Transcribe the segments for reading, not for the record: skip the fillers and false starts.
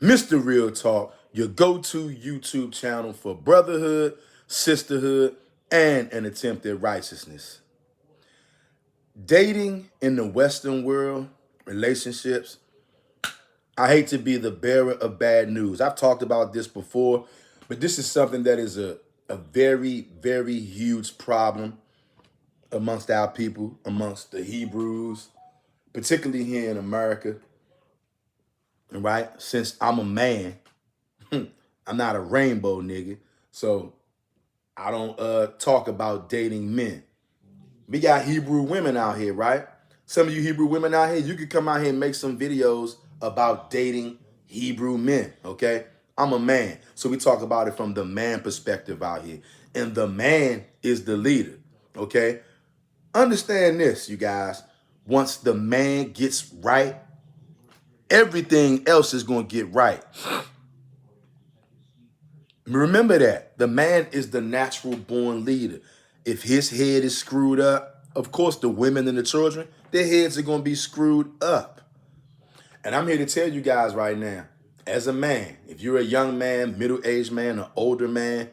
Mr. Real Talk, your go-to YouTube channel for brotherhood, sisterhood, and an attempt at righteousness. Dating in the Western world, relationships, I hate to be the bearer of bad news. I've talked about this before, but this is something that is a very, very huge problem amongst our people, amongst the Hebrews, particularly here in America. Right? Since I'm a man, I'm not a rainbow nigga. So I don't talk about dating men. We got Hebrew women out here, right? Some of you Hebrew women out here, you could come out here and make some videos about dating Hebrew men, okay? I'm a man. So we talk about it from the man perspective out here. And the man is the leader, okay? Understand this, you guys. Once the man gets right, everything else is going to get right. Remember that. The man is the natural born leader. If his head is screwed up, of course, the women and the children, their heads are going to be screwed up. And I'm here to tell you guys right now, as a man, if you're a young man, middle-aged man, or older man,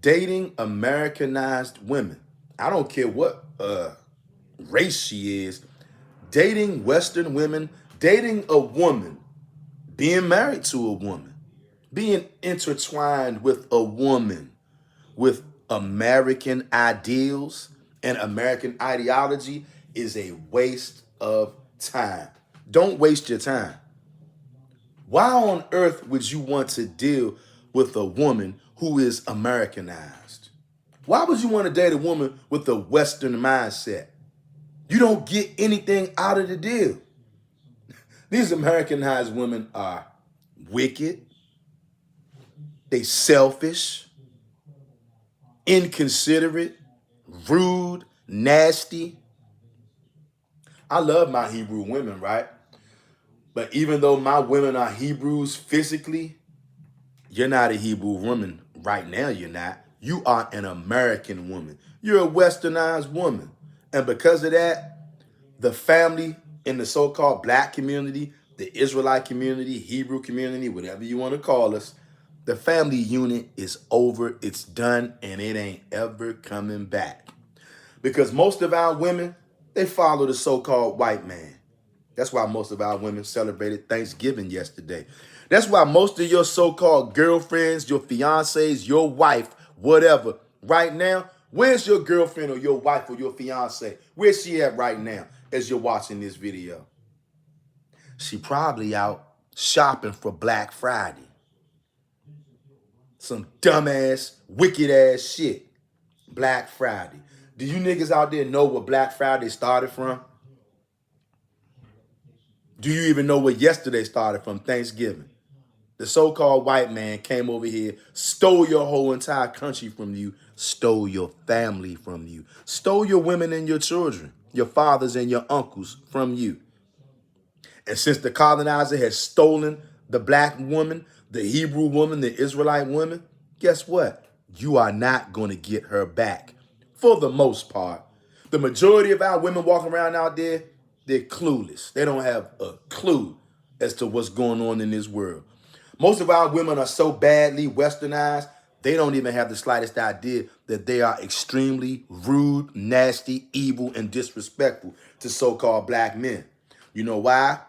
dating Americanized women, I don't care what race she is, dating Western women, dating a woman, being married to a woman, being intertwined with a woman, with American ideals and American ideology is a waste of time. Don't waste your time. Why on earth would you want to deal with a woman who is Americanized? Why would you want to date a woman with a Western mindset? You don't get anything out of the deal. These Americanized women are wicked. They selfish, inconsiderate, rude, nasty. I love my Hebrew women, right? But even though my women are Hebrews physically, you're not a Hebrew woman right now, you're not. You are an American woman. You're a Westernized woman. And because of that, the family in the so-called black community, the Israelite community, Hebrew community, whatever you want to call us, the family unit is over, it's done, and it ain't ever coming back. Because most of our women, they follow the so-called white man. That's why most of our women celebrated Thanksgiving yesterday. That's why most of your so-called girlfriends, your fiancés, your wife, whatever, right now, where's your girlfriend or your wife or your fiancé? Where's she at right now as you're watching this video? She probably out shopping for Black Friday. Some dumbass, wicked ass shit. Black Friday. Do you niggas out there know where Black Friday started from? Do you even know where yesterday started from? Thanksgiving. The so-called white man came over here, stole your whole entire country from you, stole your family from you, stole your women and your children, your fathers and your uncles from you. And since the colonizer has stolen the black woman, the Hebrew woman, the Israelite woman, guess what? You are not going to get her back for the most part. The majority of our women walking around out there, they're clueless. They don't have a clue as to what's going on in this world. Most of our women are so badly westernized, they don't even have the slightest idea that they are extremely rude, nasty, evil, and disrespectful to so-called black men. You know why?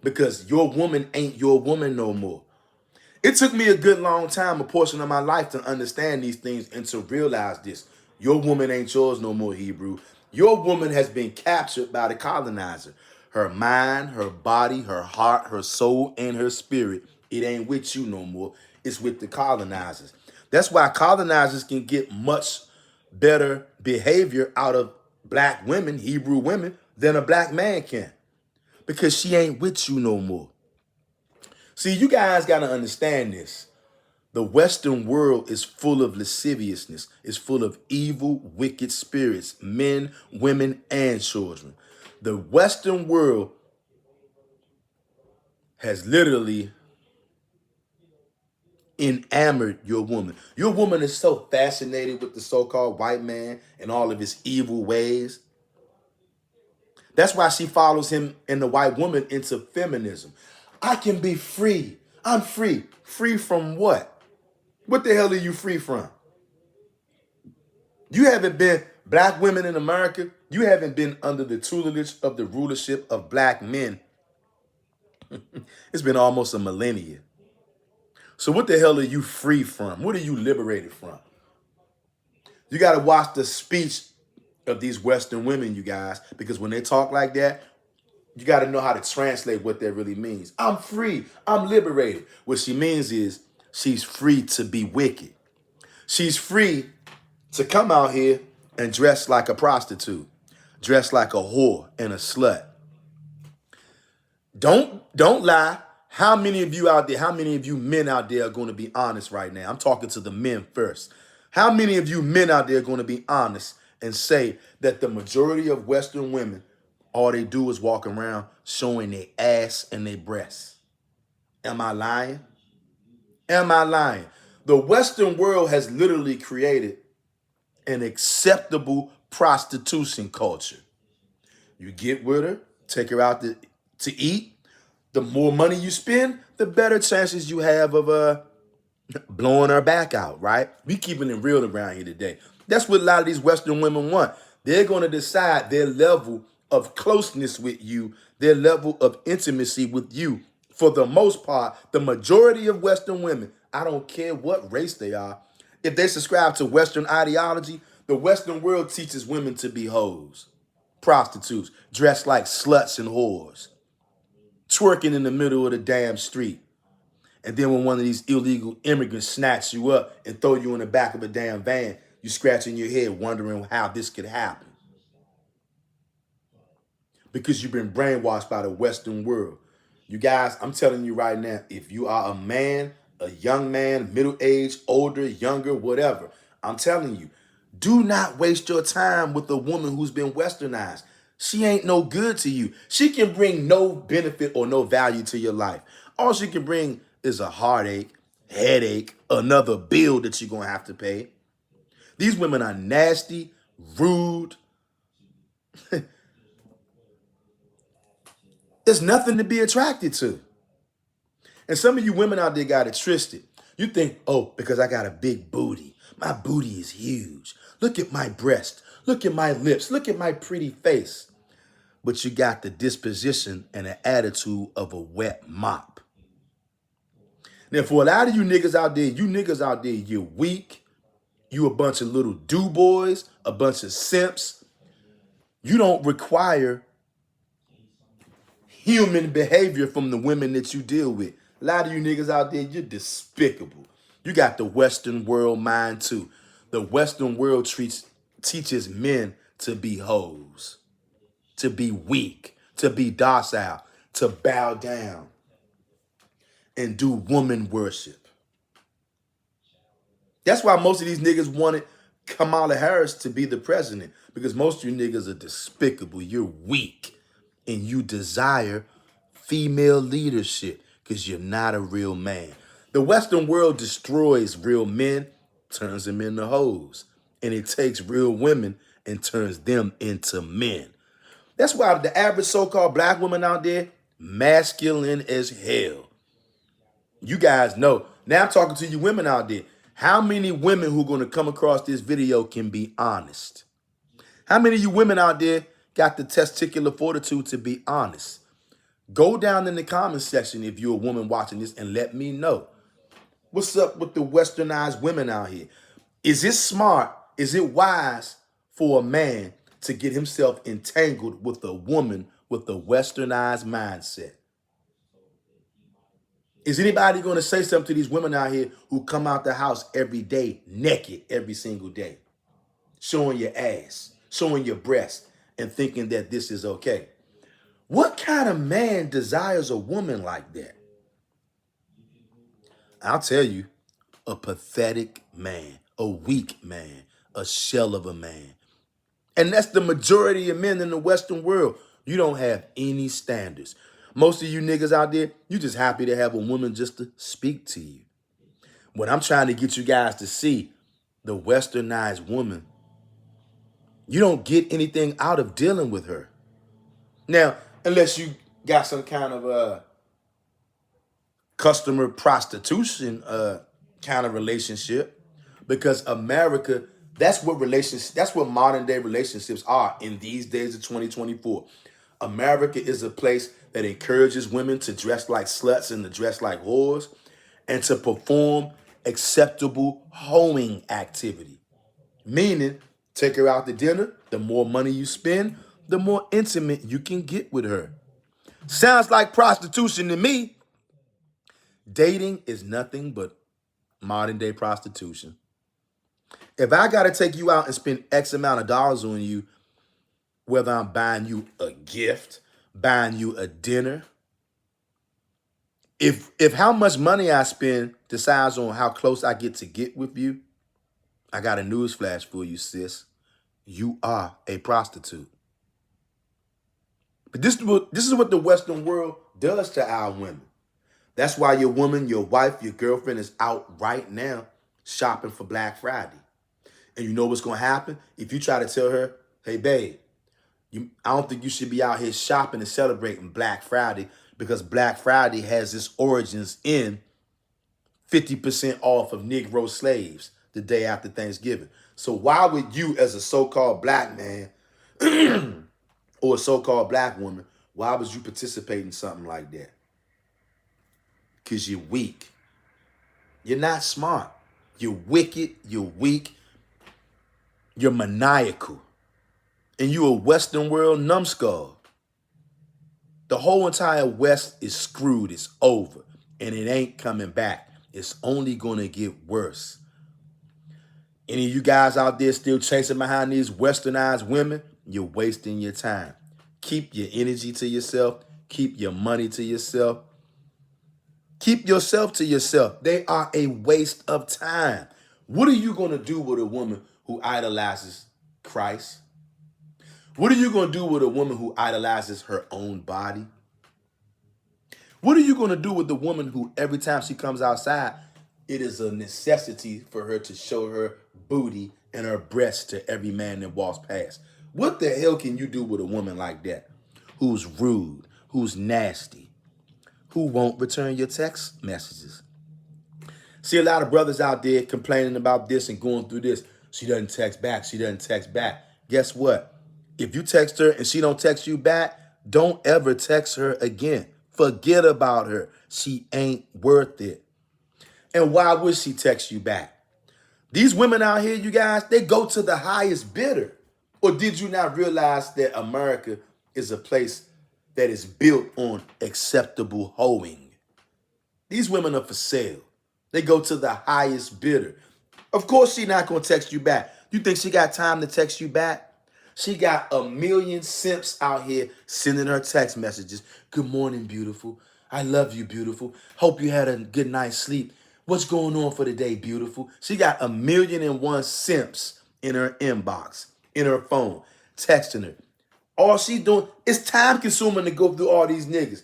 Because your woman ain't your woman no more. It took me a good long time, a portion of my life, to understand these things and to realize this. Your woman ain't yours no more, Hebrew. Your woman has been captured by the colonizer. Her mind, her body, her heart, her soul, and her spirit. It ain't with you no more. It's with the colonizers. That's why colonizers can get much better behavior out of black women, Hebrew women, than a black man can. Because she ain't with you no more. See, you guys got to understand this. The Western world is full of lasciviousness. It's full of evil, wicked spirits, men, women, and children. The Western world has literally enamored your woman. Your woman is so fascinated with the so-called white man and all of his evil ways. That's why she follows him and the white woman into feminism. I can be free. I'm free. Free from what? What the hell are you free from? You haven't been, black women in America, you haven't been under the tutelage of the rulership of black men. It's been almost a millennia. So what the hell are you free from? What are you liberated from? You got to watch the speech of these Western women, you guys, because when they talk like that, you got to know how to translate what that really means. I'm free. I'm liberated. What she means is she's free to be wicked. She's free to come out here and dress like a prostitute, dress like a whore and a slut. Don't lie. How many of you out there, how many of you men out there are going to be honest right now? I'm talking to the men first. How many of you men out there are going to be honest and say that the majority of Western women, all they do is walk around showing their ass and their breasts? Am I lying? Am I lying? The Western world has literally created an acceptable prostitution culture. You get with her, take her out to eat. The more money you spend, the better chances you have of blowing her back out, right? We keeping it real around here today. That's what a lot of these Western women want. They're going to decide their level of closeness with you, their level of intimacy with you. For the most part, the majority of Western women, I don't care what race they are, if they subscribe to Western ideology, the Western world teaches women to be hoes, prostitutes, dressed like sluts and whores, twerking in the middle of the damn street. And then when one of these illegal immigrants snatch you up and throw you in the back of a damn van, you scratching your head wondering how this could happen. Because you've been brainwashed by the Western world. You guys, I'm telling you right now, if you are a man, a young man, middle-aged, older, younger, whatever, I'm telling you, do not waste your time with a woman who's been westernized. She ain't no good to you. She can bring no benefit or no value to your life. All she can bring is a heartache, headache, another bill that you're going to have to pay. These women are nasty, rude. There's nothing to be attracted to. And some of you women out there got it twisted. You think, oh, because I got a big booty. My booty is huge. Look at my breast. Look at my lips. Look at my pretty face. But you got the disposition and the attitude of a wet mop. Now, for a lot of you niggas out there, you're weak. You a bunch of little do-boys, a bunch of simps. You don't require human behavior from the women that you deal with. A lot of you niggas out there, you're despicable. You got the Western world mind too. The Western world teaches men to be hoes, to be weak, to be docile, to bow down and do woman worship. That's why most of these niggas wanted Kamala Harris to be the president, because most of you niggas are despicable. You're weak and you desire female leadership because you're not a real man. The Western world destroys real men, turns them into hoes, and it takes real women and turns them into men. That's why the average so-called black woman out there, masculine as hell. You guys know. Now I'm talking to you women out there. How many women who are going to come across this video can be honest? How many of you women out there got the testicular fortitude to be honest? Go down in the comment section if you're a woman watching this and let me know. What's up with the westernized women out here? Is it smart? Is it wise for a man to get himself entangled with a woman with a westernized mindset? Is anybody going to say something to these women out here who come out the house every day naked every single day, showing your ass, showing your breast, and thinking that this is okay? What kind of man desires a woman like that? I'll tell you, a pathetic man, a weak man, a shell of a man. And that's the majority of men in the Western world. You don't have any standards. Most of you niggas out there, you just happy to have a woman just to speak to you. What I'm trying to get you guys to see, the westernized woman, you don't get anything out of dealing with her. Now, unless you got some kind of customer prostitution kind of relationship, because America, that's what modern day relationships are in these days of 2024. America is a place that encourages women to dress like sluts and to dress like whores and to perform acceptable hoeing activity. Meaning, take her out to dinner, the more money you spend, the more intimate you can get with her. Sounds like prostitution to me. Dating is nothing but modern day prostitution. If I got to take you out and spend X amount of dollars on you, whether I'm buying you a gift, buying you a dinner, if how much money I spend decides on how close I get with you, I got a news flash for you, sis. You are a prostitute. But this is what the Western world does to our women. That's why your woman, your wife, your girlfriend is out right now shopping for Black Friday. And you know what's going to happen? If you try to tell her, hey, babe, I don't think you should be out here shopping and celebrating Black Friday, because Black Friday has its origins in 50% off of Negro slaves the day after Thanksgiving. So why would you, as a so-called black man or a so-called black woman, why would you participate in something like that? Because you're weak. You're not smart. You're wicked. You're weak. You're maniacal. And you a Western world numbskull. The whole entire West is screwed. It's over. And it ain't coming back. It's only going to get worse. Any of you guys out there still chasing behind these westernized women, you're wasting your time. Keep your energy to yourself. Keep your money to yourself. Keep yourself to yourself. They are a waste of time. What are you going to do with a woman who idolizes Christ? What are you going to do with a woman who idolizes her own body? What are you going to do with the woman who every time she comes outside, it is a necessity for her to show her booty and her breasts to every man that walks past? What the hell can you do with a woman like that, who's rude, who's nasty, who won't return your text messages? See a lot of brothers out there complaining about this and going through this. She doesn't text back. She doesn't text back. Guess what? If you text her and she don't text you back, don't ever text her again. Forget about her. She ain't worth it. And why would she text you back? These women out here, you guys, they go to the highest bidder. Or did you not realize that America is a place that is built on acceptable hoeing? These women are for sale. They go to the highest bidder. Of course, she's not going to text you back. You think she got time to text you back? She got a million simps out here sending her text messages. Good morning, beautiful. I love you, beautiful. Hope you had a good night's sleep. What's going on for the day, beautiful? She got 1,000,001 simps in her inbox, in her phone, texting her. All she's doing is time consuming to go through all these niggas.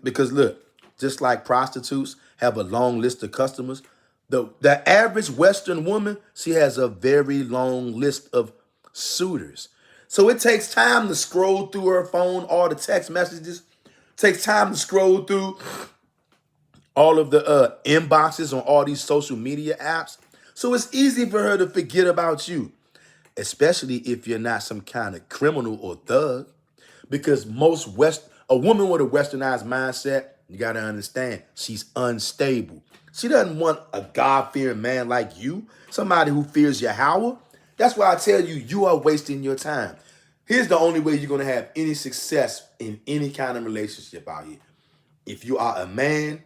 Because look, just like prostitutes have a long list of customers, the average Western woman, she has a very long list of suitors. So it takes time to scroll through her phone, all the text messages. It takes time to scroll through all of the inboxes on all these social media apps. So it's easy for her to forget about you, especially if you're not some kind of criminal or thug. Because a woman with a westernized mindset, you got to understand, she's unstable. She doesn't want a God-fearing man like you, somebody who fears YAHAWAH. That's why I tell you, you are wasting your time. Here's the only way you're going to have any success in any kind of relationship out here. If you are a man,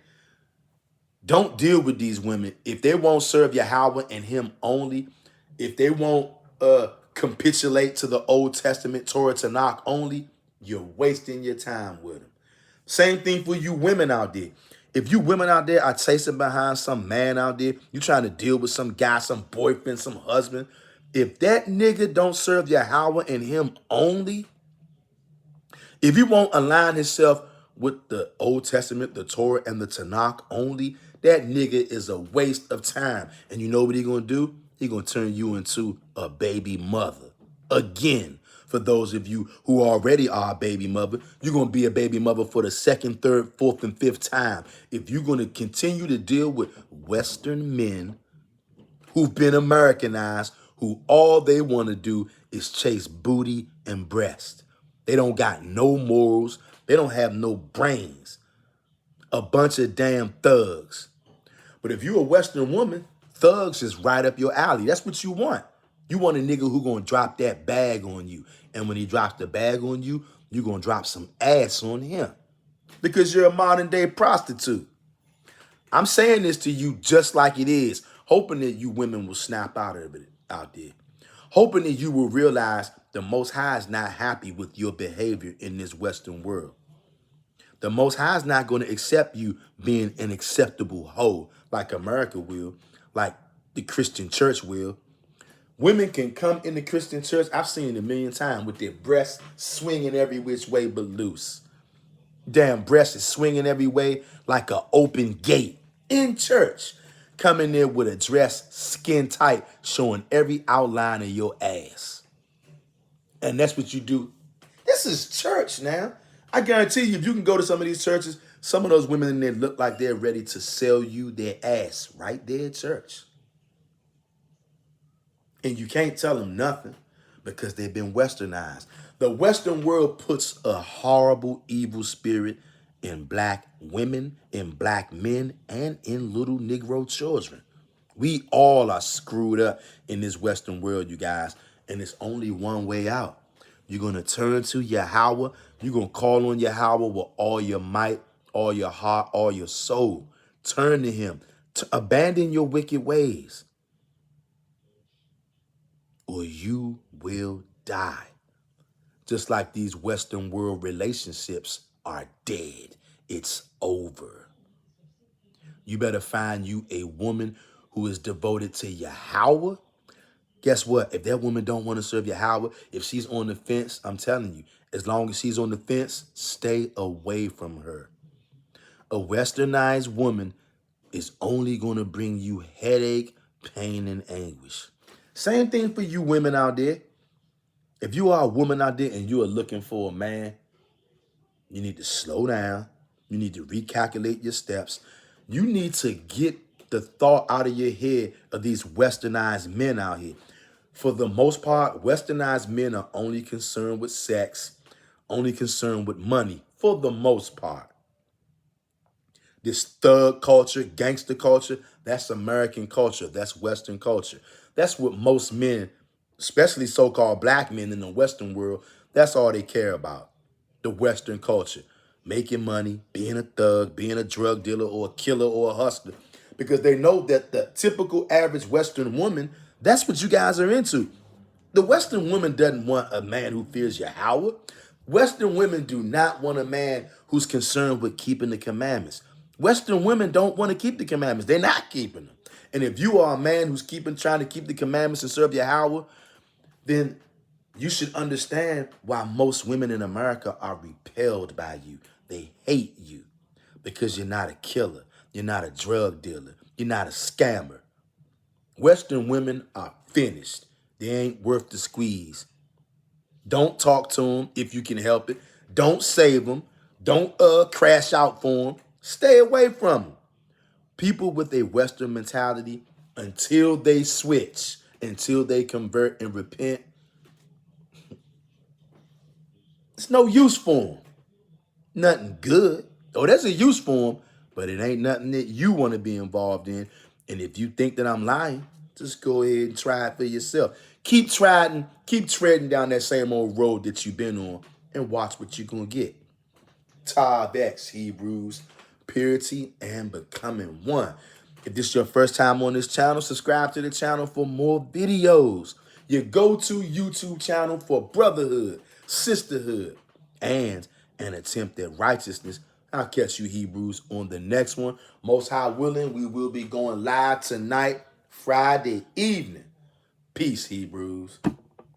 don't deal with these women. If they won't serve YAHAWAH and him only, if they won't capitulate to the Old Testament, Torah, Tanakh only, you're wasting your time with them. Same thing for you women out there. If you women out there are chasing behind some man out there, you trying to deal with some guy, some boyfriend, some husband, if that nigga don't serve YAHAWAH and him only, if he won't align himself with the Old Testament, the Torah, and the Tanakh only, that nigga is a waste of time. And you know what he gonna do? He gonna turn you into a baby mother. Again. For those of you who already are a baby mother, you're going to be a baby mother for the second, third, fourth, and fifth time. If you're going to continue to deal with Western men who've been Americanized, who all they want to do is chase booty and breast. They don't got no morals. They don't have no brains. A bunch of damn thugs. But if you're a Western woman, thugs is right up your alley. That's what you want. You want a nigga who gonna drop that bag on you. And when he drops the bag on you, you gonna drop some ass on him. Because you're a modern day prostitute. I'm saying this to you just like it is, hoping that you women will snap out of it out there. Hoping that you will realize the Most High is not happy with your behavior in this Western world. The Most High is not going to accept you being an acceptable hoe like America will, like the Christian church will. Women can come in the Christian church, I've seen it a million times, with their breasts swinging every which way but loose. Damn breasts is swinging every way like an open gate in church. Coming there with a dress skin tight, showing every outline of your ass. And that's what you do. This is church now. I guarantee you, if you can go to some of these churches, some of those women in there look like they're ready to sell you their ass right there at church. And you can't tell them nothing because they've been westernized. The Western world puts a horrible, evil spirit in black women, in black men, and in little Negro children. We all are screwed up in this Western world, you guys. And it's only one way out. You're going to turn to YAHAWAH. You're going to call on YAHAWAH with all your might, all your heart, all your soul. Turn to him. Abandon your wicked ways, or you will die. Just like these Western world relationships are dead. It's over. You better find you a woman who is devoted to YAHAWAH. Guess what? If that woman don't want to serve YAHAWAH, if she's on the fence, I'm telling you, as long as she's on the fence, stay away from her. A westernized woman is only going to bring you headache, pain, and anguish. Same thing for you women out there. If you are a woman out there and you are looking for a man, you need to slow down. You need to recalculate your steps. You need to get the thought out of your head of these westernized men out here. For the most part, westernized men are only concerned with sex, only concerned with money, for the most part. This thug culture, gangster culture, that's American culture. That's Western culture. That's what most men, especially so-called black men in the Western world, that's all they care about. The Western culture. Making money, being a thug, being a drug dealer or a killer or a hustler. Because they know that the typical average Western woman, that's what you guys are into. The Western woman doesn't want a man who fears YAHAWAH. Western women do not want a man who's concerned with keeping the commandments. Western women don't want to keep the commandments. They're not keeping them. And if you are a man who's trying to keep the commandments and serve YAHAWAH, then you should understand why most women in America are repelled by you. They hate you because you're not a killer. You're not a drug dealer. You're not a scammer. Western women are finished. They ain't worth the squeeze. Don't talk to them if you can help it. Don't save them. Don't crash out for them. Stay away from them. People with a Western mentality, until they switch, until they convert and repent, it's no use for them. Nothing good. Oh, there's a use for them, but it ain't nothing that you want to be involved in. And if you think that I'm lying, just go ahead and try it for yourself. Keep treading down that same old road that you've been on and watch what you're going to get. Tav X, Hebrews, purity and becoming one. If this is your first time on this channel, subscribe to the channel for more videos. Your go-to YouTube channel for brotherhood, sisterhood, and an attempt at righteousness. I'll catch you Hebrews on the next one. Most High willing, we will be going live tonight, Friday evening. Peace, Hebrews.